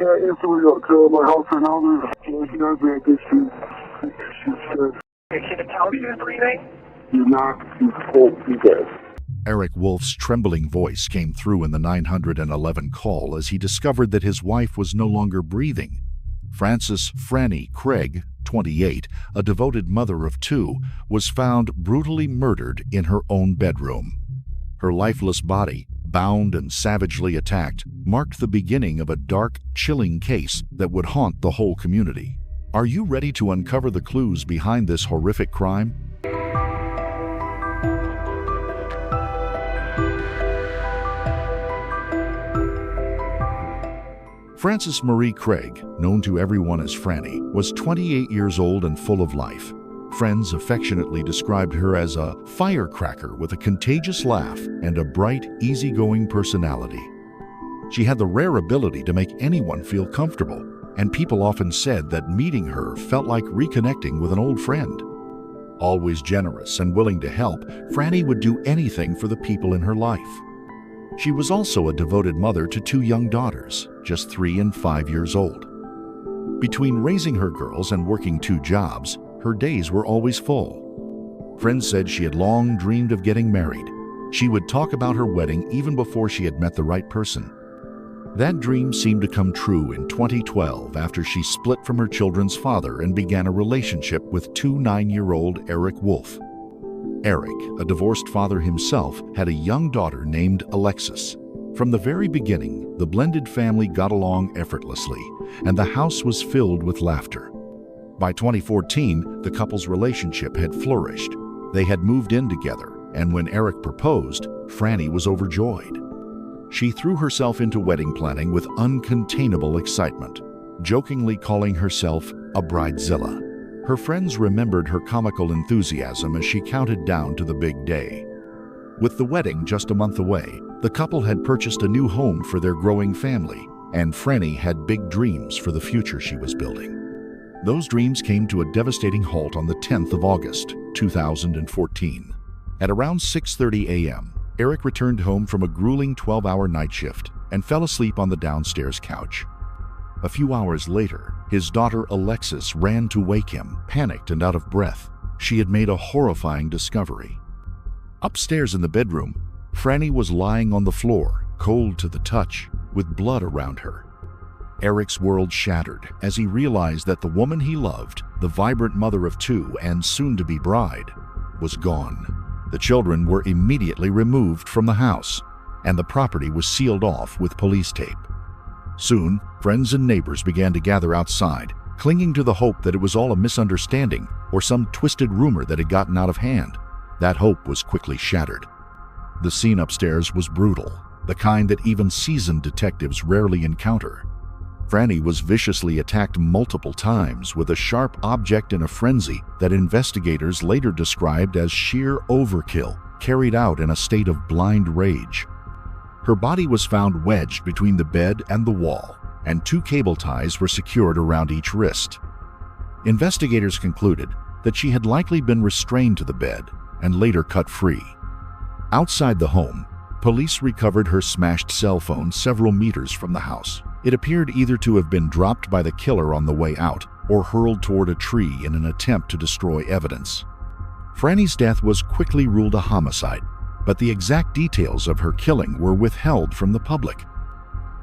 Yeah, instantly got to my house right now. She has me. I think she's dead. Can you tell me she's breathing? She's not. She's full. She's dead. Eric Wolf's trembling voice came through in the 911 call as he discovered that his wife was no longer breathing. Franny Craig, 28, a devoted mother of two, was found brutally murdered in her own bedroom. Her lifeless body, bound and savagely attacked, marked the beginning of a dark, chilling case that would haunt the whole community. Are you ready to uncover the clues behind this horrific crime? Frances Marie Craig, known to everyone as Franny, was 28 years old and full of life. Friends affectionately described her as a firecracker with a contagious laugh and a bright, easygoing personality. She had the rare ability to make anyone feel comfortable, and people often said that meeting her felt like reconnecting with an old friend. Always generous and willing to help, Franny would do anything for the people in her life. She was also a devoted mother to two young daughters, just 3 and 5 years old. Between raising her girls and working 2 jobs, her days were always full. Friends said she had long dreamed of getting married. She would talk about her wedding even before she had met the right person. That dream seemed to come true in 2012 after she split from her children's father and began a relationship with 2 9-year-old Eric Wolf. Eric, a divorced father himself, had a young daughter named Alexis. From the very beginning, the blended family got along effortlessly, and the house was filled with laughter. By 2014, the couple's relationship had flourished. They had moved in together, and when Eric proposed, Franny was overjoyed. She threw herself into wedding planning with uncontainable excitement, jokingly calling herself a bridezilla. Her friends remembered her comical enthusiasm as she counted down to the big day. With the wedding just a month away, the couple had purchased a new home for their growing family, and Franny had big dreams for the future she was building. Those dreams came to a devastating halt on the 10th of August, 2014. At around 6:30 a.m., Eric returned home from a grueling 12-hour night shift and fell asleep on the downstairs couch. A few hours later, his daughter Alexis ran to wake him, panicked and out of breath. She had made a horrifying discovery. Upstairs in the bedroom, Franny was lying on the floor, cold to the touch, with blood around her. Eric's world shattered as he realized that the woman he loved, the vibrant mother of 2 and soon-to-be bride, was gone. The children were immediately removed from the house, and the property was sealed off with police tape. Soon, friends and neighbors began to gather outside, clinging to the hope that it was all a misunderstanding or some twisted rumor that had gotten out of hand. That hope was quickly shattered. The scene upstairs was brutal, the kind that even seasoned detectives rarely encounter. Franny was viciously attacked multiple times with a sharp object in a frenzy that investigators later described as sheer overkill, carried out in a state of blind rage. Her body was found wedged between the bed and the wall, and 2 cable ties were secured around each wrist. Investigators concluded that she had likely been restrained to the bed and later cut free. Outside the home, police recovered her smashed cell phone several meters from the house. It appeared either to have been dropped by the killer on the way out or hurled toward a tree in an attempt to destroy evidence. Franny's death was quickly ruled a homicide, but the exact details of her killing were withheld from the public.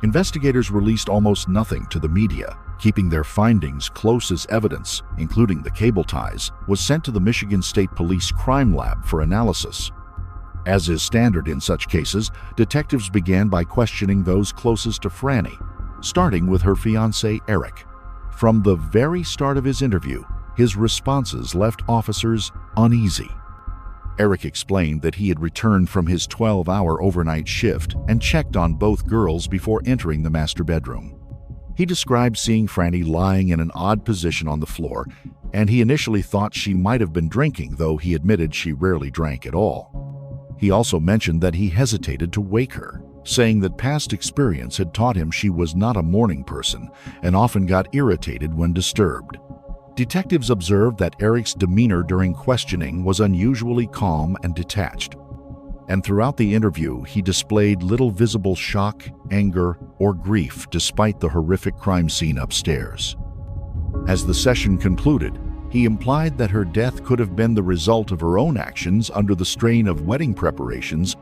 Investigators released almost nothing to the media, keeping their findings close as evidence, including the cable ties, was sent to the Michigan State Police Crime Lab for analysis. As is standard in such cases, detectives began by questioning those closest to Franny, starting with her fiancé Eric. From the very start of his interview, his responses left officers uneasy. Eric explained that he had returned from his 12-hour overnight shift and checked on both girls before entering the master bedroom. He described seeing Franny lying in an odd position on the floor, and he initially thought she might have been drinking, though he admitted she rarely drank at all. He also mentioned that he hesitated to wake her, saying that past experience had taught him she was not a morning person and often got irritated when disturbed. Detectives observed that Eric's demeanor during questioning was unusually calm and detached. and throughout the interview he displayed little visible shock, anger, or grief despite the horrific crime scene upstairs. As the session concluded, he implied that her death could have been the result of her own actions under the strain of wedding preparations,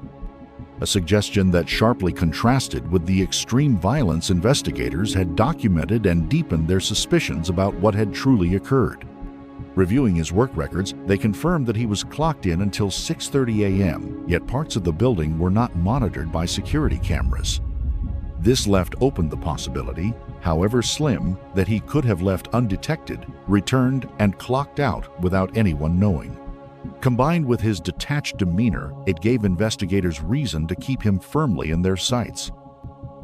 a suggestion that sharply contrasted with the extreme violence investigators had documented and deepened their suspicions about what had truly occurred. Reviewing his work records, they confirmed that he was clocked in until 6:30 a.m., yet parts of the building were not monitored by security cameras. This left open the possibility, however slim, that he could have left undetected, returned, and clocked out without anyone knowing. Combined with his detached demeanor, it gave investigators reason to keep him firmly in their sights.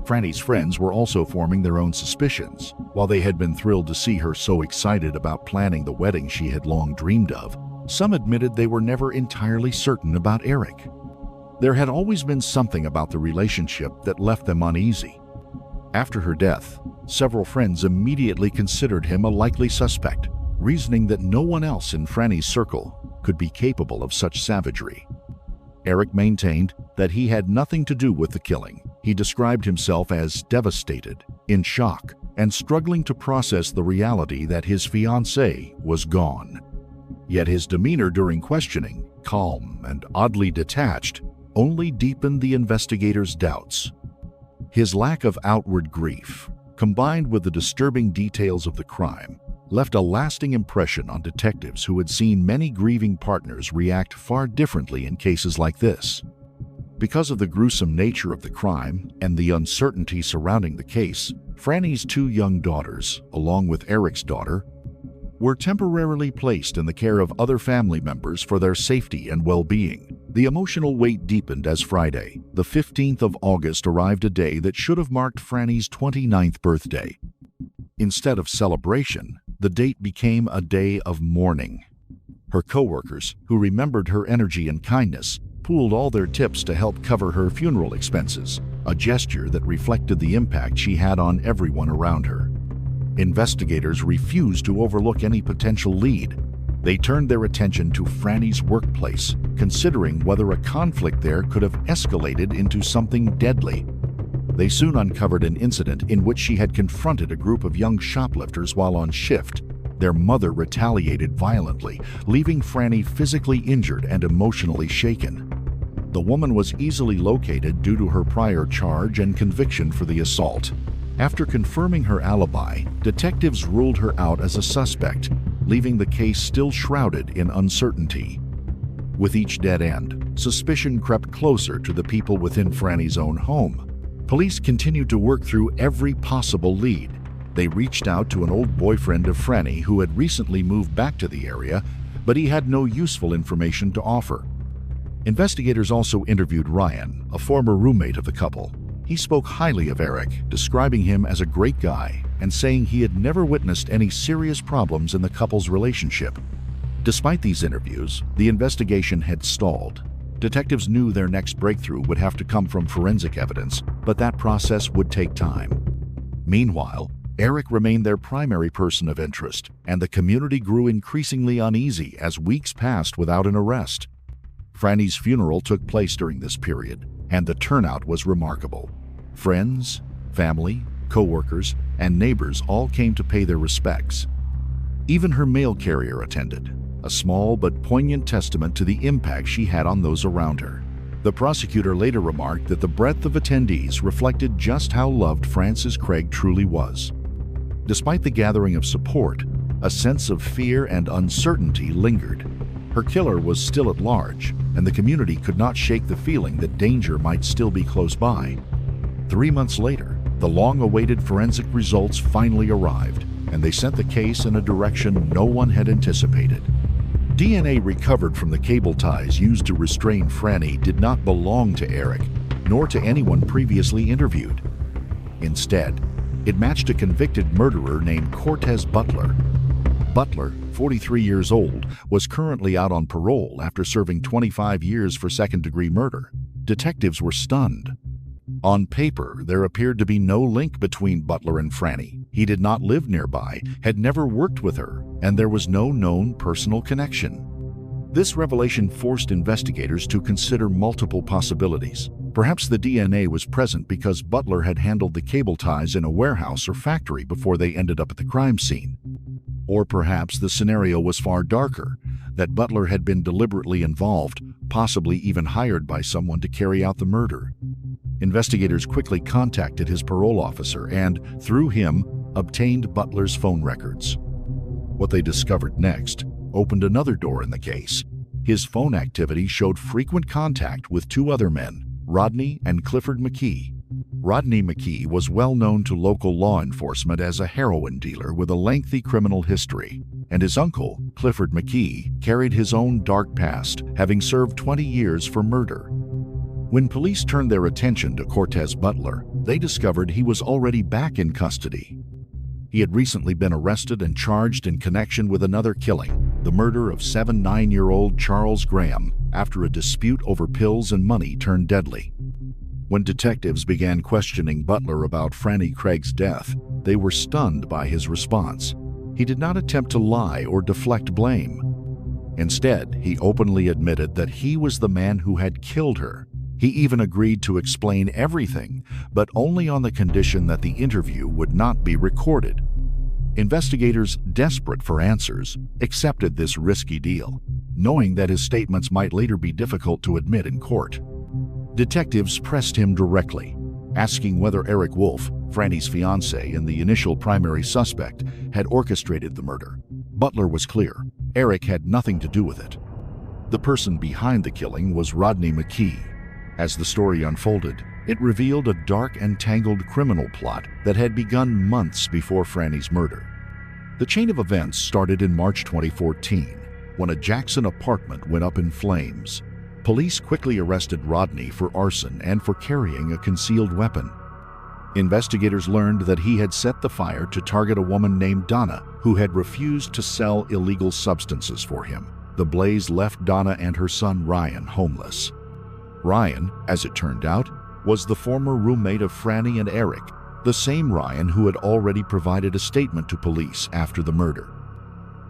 Franny's friends were also forming their own suspicions. While they had been thrilled to see her so excited about planning the wedding she had long dreamed of, some admitted they were never entirely certain about Eric. There had always been something about the relationship that left them uneasy. After her death, several friends immediately considered him a likely suspect, reasoning that no one else in Franny's circle could be capable of such savagery. Eric maintained that he had nothing to do with the killing. He described himself as devastated, in shock, and struggling to process the reality that his fiancée was gone. Yet his demeanor during questioning, calm and oddly detached, only deepened the investigators' doubts. His lack of outward grief, combined with the disturbing details of the crime, left a lasting impression on detectives who had seen many grieving partners react far differently in cases like this. Because of the gruesome nature of the crime and the uncertainty surrounding the case, Franny's two young daughters, along with Eric's daughter, were temporarily placed in the care of other family members for their safety and well-being. The emotional weight deepened as Friday, the 15th of August, arrived, a day that should have marked Franny's 29th birthday. Instead of celebration, the date became a day of mourning. Her co-workers, who remembered her energy and kindness, pooled all their tips to help cover her funeral expenses, a gesture that reflected the impact she had on everyone around her. Investigators refused to overlook any potential lead. They turned their attention to Franny's workplace, considering whether a conflict there could have escalated into something deadly. They soon uncovered an incident in which she had confronted a group of young shoplifters while on shift. Their mother retaliated violently, leaving Franny physically injured and emotionally shaken. The woman was easily located due to her prior charge and conviction for the assault. After confirming her alibi, detectives ruled her out as a suspect, leaving the case still shrouded in uncertainty. With each dead end, suspicion crept closer to the people within Franny's own home. Police continued to work through every possible lead. They reached out to an old boyfriend of Franny who had recently moved back to the area, but he had no useful information to offer. Investigators also interviewed Ryan, a former roommate of the couple. He spoke highly of Eric, describing him as a great guy and saying he had never witnessed any serious problems in the couple's relationship. Despite these interviews, the investigation had stalled. Detectives knew their next breakthrough would have to come from forensic evidence, but that process would take time. Meanwhile, Eric remained their primary person of interest, and the community grew increasingly uneasy as weeks passed without an arrest. Franny's funeral took place during this period, and the turnout was remarkable. Friends, family, co-workers, and neighbors all came to pay their respects. Even her mail carrier attended, a small but poignant testament to the impact she had on those around her. The prosecutor later remarked that the breadth of attendees reflected just how loved Franny Craig truly was. Despite the gathering of support, a sense of fear and uncertainty lingered. Her killer was still at large, and the community could not shake the feeling that danger might still be close by. 3 months later, the long-awaited forensic results finally arrived, and they sent the case in a direction no one had anticipated. DNA recovered from the cable ties used to restrain Franny did not belong to Eric, nor to anyone previously interviewed. Instead, it matched a convicted murderer named Cortez Butler. Butler, 43 years old, was currently out on parole after serving 25 years for second-degree murder. Detectives were stunned. On paper, there appeared to be no link between Butler and Franny. He did not live nearby, had never worked with her, and there was no known personal connection. This revelation forced investigators to consider multiple possibilities. Perhaps the DNA was present because Butler had handled the cable ties in a warehouse or factory before they ended up at the crime scene. Or perhaps the scenario was far darker, that Butler had been deliberately involved, possibly even hired by someone to carry out the murder. Investigators quickly contacted his parole officer and, through him, obtained Butler's phone records. What they discovered next opened another door in the case. His phone activity showed frequent contact with two other men, Rodney and Clifford McKee. Rodney McKee was well known to local law enforcement as a heroin dealer with a lengthy criminal history, and his uncle, Clifford McKee, carried his own dark past, having served 20 years for murder. When police turned their attention to Cortez Butler, they discovered he was already back in custody. He had recently been arrested and charged in connection with another killing, the murder of 9-year-old Charles Graham, after a dispute over pills and money turned deadly. When detectives began questioning Butler about Franny Craig's death, they were stunned by his response. He did not attempt to lie or deflect blame. Instead, he openly admitted that he was the man who had killed her. He even agreed to explain everything, but only on the condition that the interview would not be recorded. Investigators, desperate for answers, accepted this risky deal, knowing that his statements might later be difficult to admit in court. Detectives pressed him directly, asking whether Eric Wolf, Franny's fiancé and the initial primary suspect, had orchestrated the murder. Butler was clear. Eric had nothing to do with it. The person behind the killing was Rodney McKee. As the story unfolded, it revealed a dark and tangled criminal plot that had begun months before Franny's murder. The chain of events started in March 2014, when a Jackson apartment went up in flames. Police quickly arrested Rodney for arson and for carrying a concealed weapon. Investigators learned that he had set the fire to target a woman named Donna, who had refused to sell illegal substances for him. The blaze left Donna and her son Ryan homeless. Ryan, as it turned out, was the former roommate of Franny and Eric, the same Ryan who had already provided a statement to police after the murder.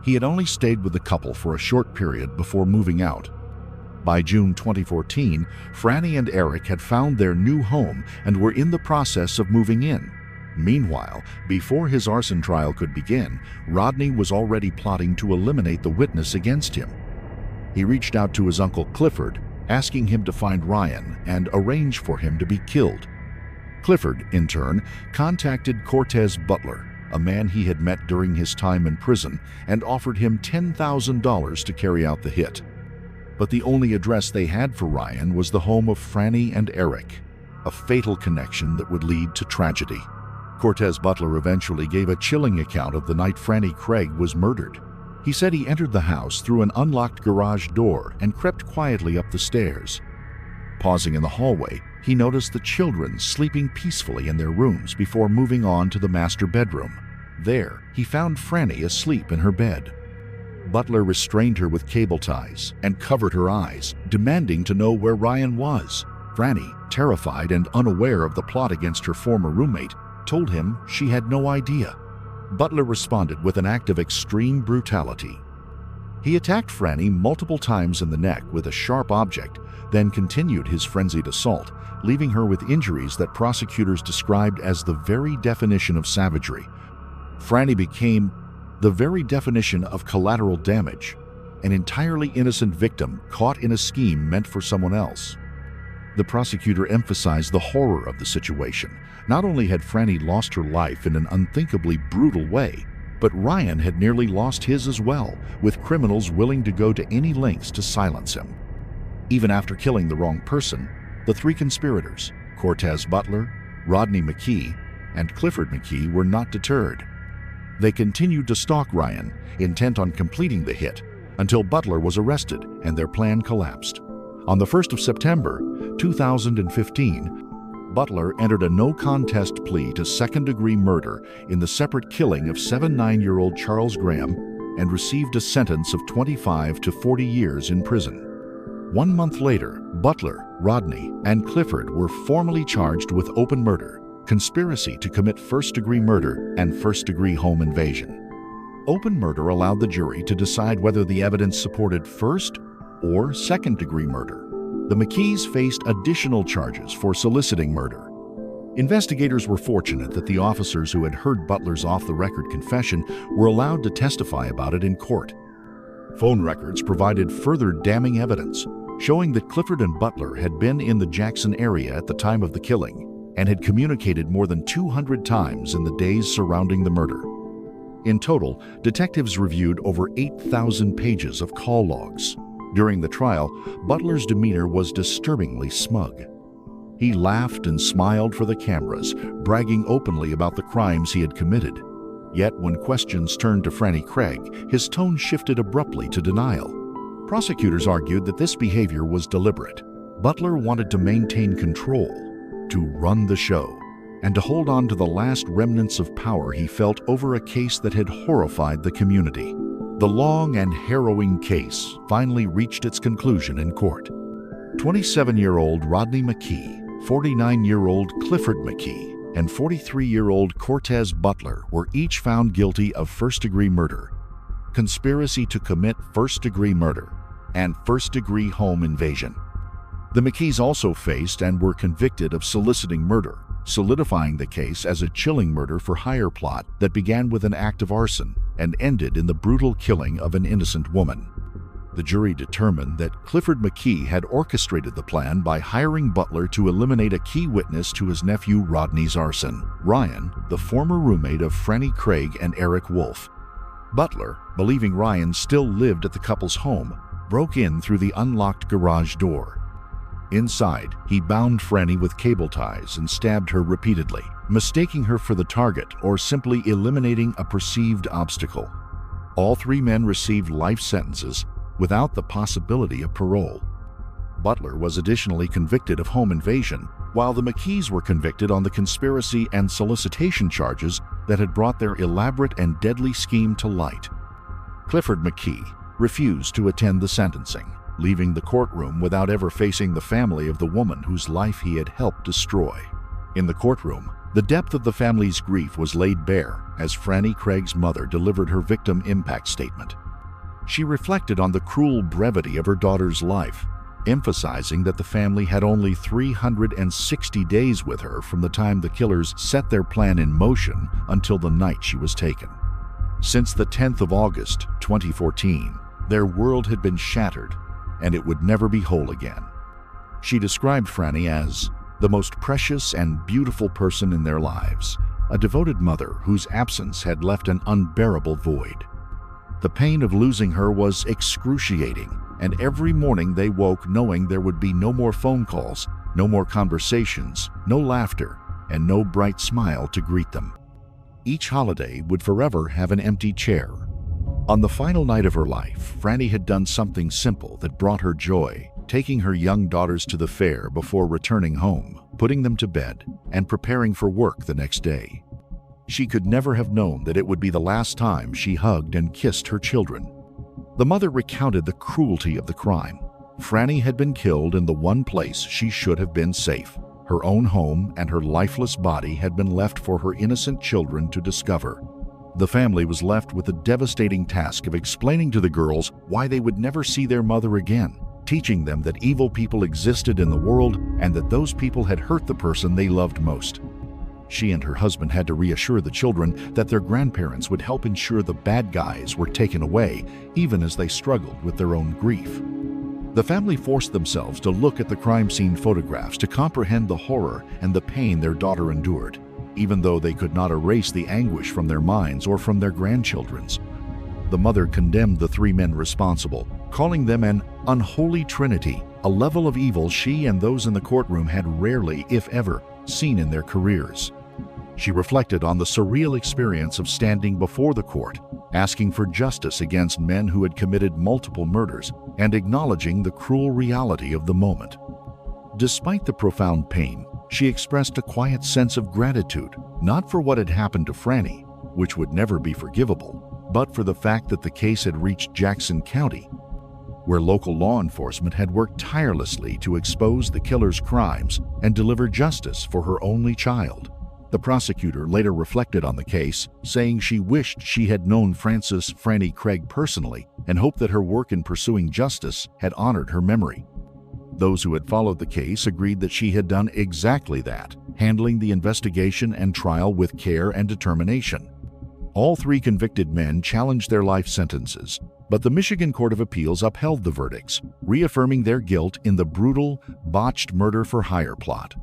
He had only stayed with the couple for a short period before moving out. By June 2014, Franny and Eric had found their new home and were in the process of moving in. Meanwhile, before his arson trial could begin, Rodney was already plotting to eliminate the witness against him. He reached out to his uncle Clifford, asking him to find Ryan and arrange for him to be killed. Clifford, in turn, contacted Cortez Butler, a man he had met during his time in prison, and offered him $10,000 to carry out the hit. But the only address they had for Ryan was the home of Franny and Eric, a fatal connection that would lead to tragedy. Cortez Butler eventually gave a chilling account of the night Franny Craig was murdered. He said he entered the house through an unlocked garage door and crept quietly up the stairs. Pausing in the hallway, he noticed the children sleeping peacefully in their rooms before moving on to the master bedroom. There, he found Franny asleep in her bed. Butler restrained her with cable ties and covered her eyes, demanding to know where Ryan was. Franny, terrified and unaware of the plot against her former roommate, told him she had no idea. Butler responded with an act of extreme brutality. He attacked Franny multiple times in the neck with a sharp object, then continued his frenzied assault, leaving her with injuries that prosecutors described as the very definition of savagery. Franny became the very definition of collateral damage, an entirely innocent victim caught in a scheme meant for someone else. The prosecutor emphasized the horror of the situation. Not only had Franny lost her life in an unthinkably brutal way, but Ryan had nearly lost his as well, with criminals willing to go to any lengths to silence him. Even after killing the wrong person, the three conspirators, Cortez Butler, Rodney McKee, and Clifford McKee, were not deterred. They continued to stalk Ryan, intent on completing the hit, until Butler was arrested and their plan collapsed. On the 1st of September, 2015, Butler entered a no-contest plea to second-degree murder in the separate killing of 9-year-old Charles Graham and received a sentence of 25 to 40 years in prison. 1 month later, Butler, Rodney, and Clifford were formally charged with open murder, conspiracy to commit first-degree murder, and first-degree home invasion. Open murder allowed the jury to decide whether the evidence supported first or second-degree murder. The McKees faced additional charges for soliciting murder. Investigators were fortunate that the officers who had heard Butler's off-the-record confession were allowed to testify about it in court. Phone records provided further damning evidence, showing that Clifford and Butler had been in the Jackson area at the time of the killing and had communicated more than 200 times in the days surrounding the murder. In total, detectives reviewed over 8,000 pages of call logs. During the trial, Butler's demeanor was disturbingly smug. He laughed and smiled for the cameras, bragging openly about the crimes he had committed. Yet when questions turned to Franny Craig, his tone shifted abruptly to denial. Prosecutors argued that this behavior was deliberate. Butler wanted to maintain control, to run the show, and to hold on to the last remnants of power he felt over a case that had horrified the community. The long and harrowing case finally reached its conclusion in court. 27-year-old Rodney McKee, 49-year-old Clifford McKee, and 43-year-old Cortez Butler were each found guilty of first-degree murder, conspiracy to commit first-degree murder, and first-degree home invasion. The McKees also faced and were convicted of soliciting murder, solidifying the case as a chilling murder-for-hire plot that began with an act of arson and ended in the brutal killing of an innocent woman. The jury determined that Clifford McKee had orchestrated the plan by hiring Butler to eliminate a key witness to his nephew Rodney's arson, Ryan, the former roommate of Franny Craig and Eric Wolf. Butler, believing Ryan still lived at the couple's home, broke in through the unlocked garage door. Inside, he bound Franny with cable ties and stabbed her repeatedly, mistaking her for the target or simply eliminating a perceived obstacle. All three men received life sentences without the possibility of parole. Butler was additionally convicted of home invasion, while the McKees were convicted on the conspiracy and solicitation charges that had brought their elaborate and deadly scheme to light. Clifford McKee refused to attend the sentencing, leaving the courtroom without ever facing the family of the woman whose life he had helped destroy. In the courtroom, the depth of the family's grief was laid bare as Franny Craig's mother delivered her victim impact statement. She reflected on the cruel brevity of her daughter's life, emphasizing that the family had only 360 days with her from the time the killers set their plan in motion until the night she was taken. Since the 10th of August, 2014, their world had been shattered, and it would never be whole again. She described Franny as the most precious and beautiful person in their lives, a devoted mother whose absence had left an unbearable void. The pain of losing her was excruciating, and every morning they woke knowing there would be no more phone calls, no more conversations, no laughter, and no bright smile to greet them. Each holiday would forever have an empty chair. On the final night of her life, Franny had done something simple that brought her joy, taking her young daughters to the fair before returning home, putting them to bed, and preparing for work the next day. She could never have known that it would be the last time she hugged and kissed her children. The mother recounted the cruelty of the crime. Franny had been killed in the one place she should have been safe. Her own home and her lifeless body had been left for her innocent children to discover. The family was left with the devastating task of explaining to the girls why they would never see their mother again, teaching them that evil people existed in the world and that those people had hurt the person they loved most. She and her husband had to reassure the children that their grandparents would help ensure the bad guys were taken away, even as they struggled with their own grief. The family forced themselves to look at the crime scene photographs to comprehend the horror and the pain their daughter endured, even though they could not erase the anguish from their minds or from their grandchildren's. The mother condemned the three men responsible, calling them an unholy trinity, a level of evil she and those in the courtroom had rarely, if ever, seen in their careers. She reflected on the surreal experience of standing before the court, asking for justice against men who had committed multiple murders, and acknowledging the cruel reality of the moment. Despite the profound pain, she expressed a quiet sense of gratitude, not for what had happened to Franny, which would never be forgivable, but for the fact that the case had reached Jackson County, where local law enforcement had worked tirelessly to expose the killer's crimes and deliver justice for her only child. The prosecutor later reflected on the case, saying she wished she had known Franny Craig personally and hoped that her work in pursuing justice had honored her memory. Those who had followed the case agreed that she had done exactly that, handling the investigation and trial with care and determination. All three convicted men challenged their life sentences, but the Michigan Court of Appeals upheld the verdicts, reaffirming their guilt in the brutal, botched murder-for-hire plot.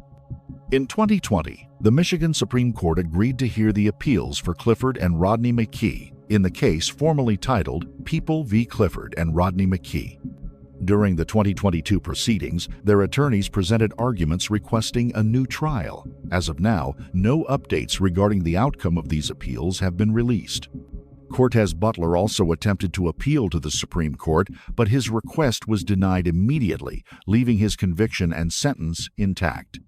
In 2020, the Michigan Supreme Court agreed to hear the appeals for Clifford and Rodney McKee in the case formerly titled People v. Clifford and Rodney McKee. During the 2022 proceedings, their attorneys presented arguments requesting a new trial. As of now, no updates regarding the outcome of these appeals have been released. Cortez Butler also attempted to appeal to the Supreme Court, but his request was denied immediately, leaving his conviction and sentence intact.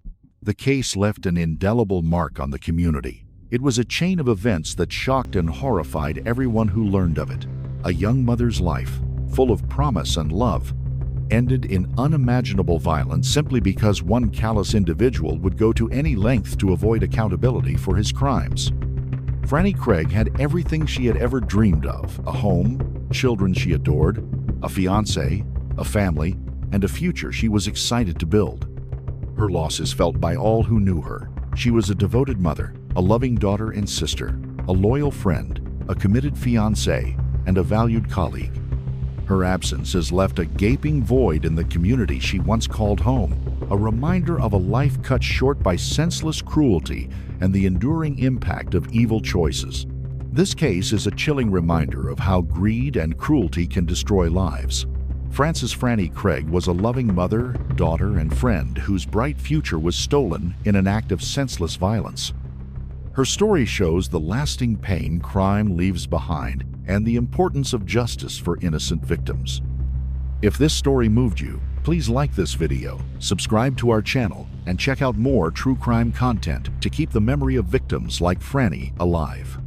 The case left an indelible mark on the community. It was a chain of events that shocked and horrified everyone who learned of it. A young mother's life, full of promise and love, ended in unimaginable violence simply because one callous individual would go to any length to avoid accountability for his crimes. Franny Craig had everything she had ever dreamed of: a home, children she adored, a fiancé, a family, and a future she was excited to build. Her loss is felt by all who knew her. She was a devoted mother, a loving daughter and sister, a loyal friend, a committed fiancé, and a valued colleague. Her absence has left a gaping void in the community she once called home, a reminder of a life cut short by senseless cruelty and the enduring impact of evil choices. This case is a chilling reminder of how greed and cruelty can destroy lives. Franny Craig was a loving mother, daughter, and friend whose bright future was stolen in an act of senseless violence. Her story shows the lasting pain crime leaves behind and the importance of justice for innocent victims. If this story moved you, please like this video, subscribe to our channel, and check out more true crime content to keep the memory of victims like Franny alive.